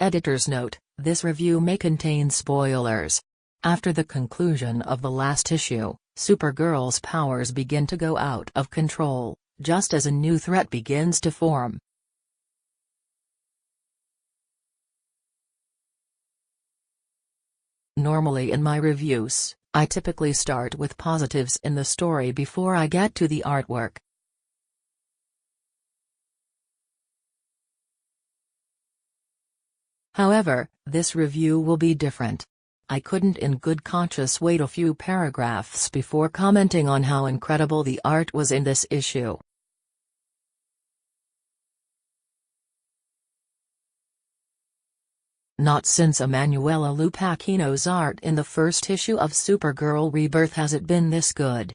Editor's note: this review may contain spoilers. After the conclusion of the last issue, Supergirl's powers begin to go out of control, just as a new threat begins to form. Normally in my reviews, I typically start with positives in the story before I get to the artwork. However, this review will be different. I couldn't in good conscience wait a few paragraphs before commenting on how incredible the art was in this issue. Not since Emanuela Lupacchino's art in the first issue of Supergirl Rebirth has it been this good.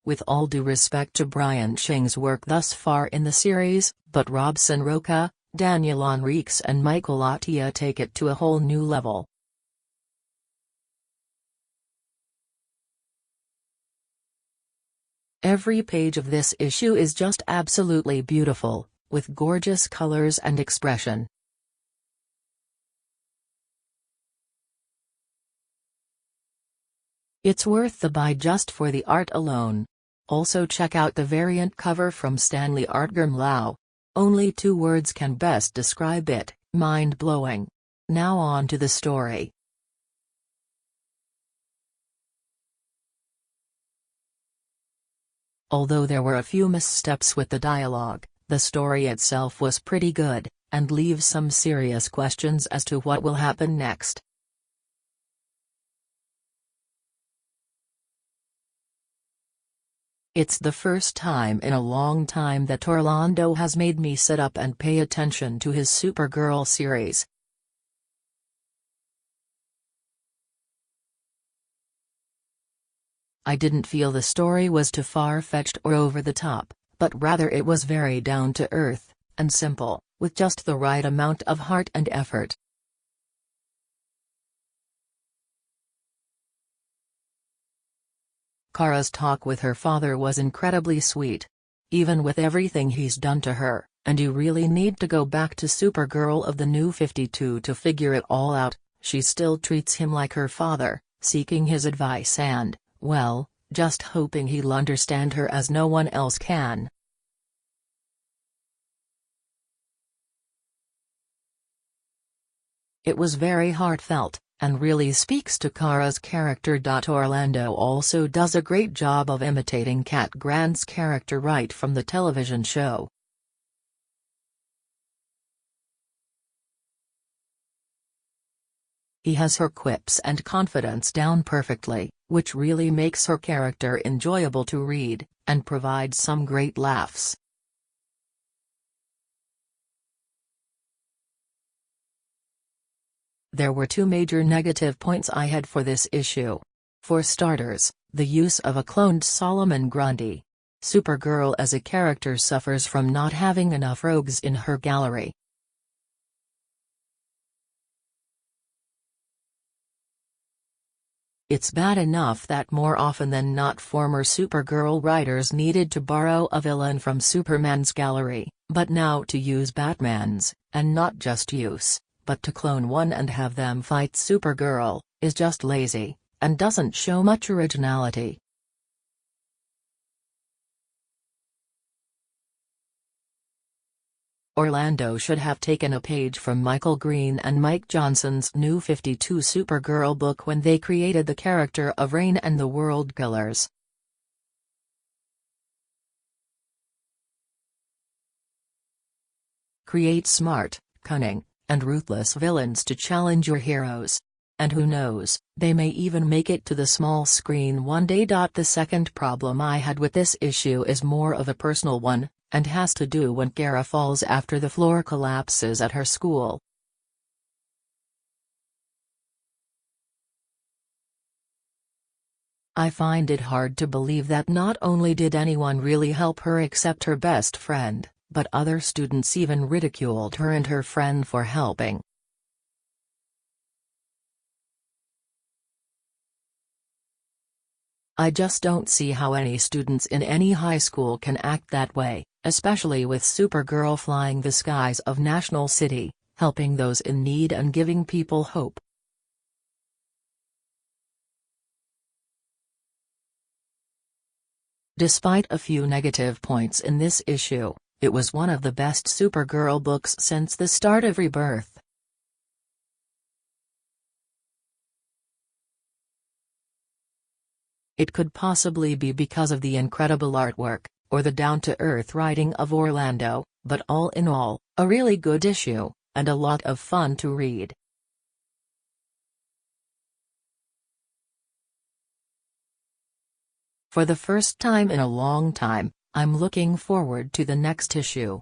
With all due respect to Brian Ching's work thus far in the series, but Robson Rocha, Henriques and Michael Atiyeh take it to a whole new level. Every page of this issue is just absolutely beautiful, with gorgeous colors and expression. It's worth the buy just for the art alone. Also check out the variant cover from Stanley Artgerm. Only 2 words can best describe it: mind-blowing. Now on to the story. Although there were a few missteps with the dialogue, the story itself was pretty good, and leaves some serious questions as to what will happen next. It's the first time in a long time that Orlando has made me sit up and pay attention to his Supergirl series. I didn't feel the story was too far-fetched or over the top, but rather it was very down-to-earth, and simple, with just the right amount of heart and effort. Kara's talk with her father was incredibly sweet. Even with everything he's done to her, and you really need to go back to Supergirl of the New 52 to figure it all out, she still treats him like her father, seeking his advice and, well, just hoping he'll understand her as no one else can. It was very heartfelt, and really speaks to Kara's character. Orlando also does a great job of imitating Cat Grant's character right from the television show. He has her quips and confidence down perfectly, which really makes her character enjoyable to read, and provides some great laughs. There were 2 major negative points I had for this issue. For starters, the use of a cloned Solomon Grundy. Supergirl as a character suffers from not having enough rogues in her gallery. It's bad enough that more often than not former Supergirl writers needed to borrow a villain from Superman's gallery, but now to use Batman's, and not just use, but to clone one and have them fight Supergirl, is just lazy, and doesn't show much originality. Orlando should have taken a page from Michael Green and Mike Johnson's New 52 Supergirl book when they created the character of Rain and the Worldkillers. Create smart, cunning, and ruthless villains to challenge your heroes. And who knows, they may even make it to the small screen one day. The second problem I had with this issue is more of a personal one, and has to do when Kara falls after the floor collapses at her school. I find it hard to believe that not only did anyone really help her except her best friend, but other students even ridiculed her and her friend for helping. I just don't see how any students in any high school can act that way, especially with Supergirl flying the skies of National City, helping those in need and giving people hope. Despite a few negative points in this issue, it was one of the best Supergirl books since the start of Rebirth. It could possibly be because of the incredible artwork, or the down-to-earth writing of Orlando, but all in all, a really good issue, and a lot of fun to read. For the first time in a long time, I'm looking forward to the next issue.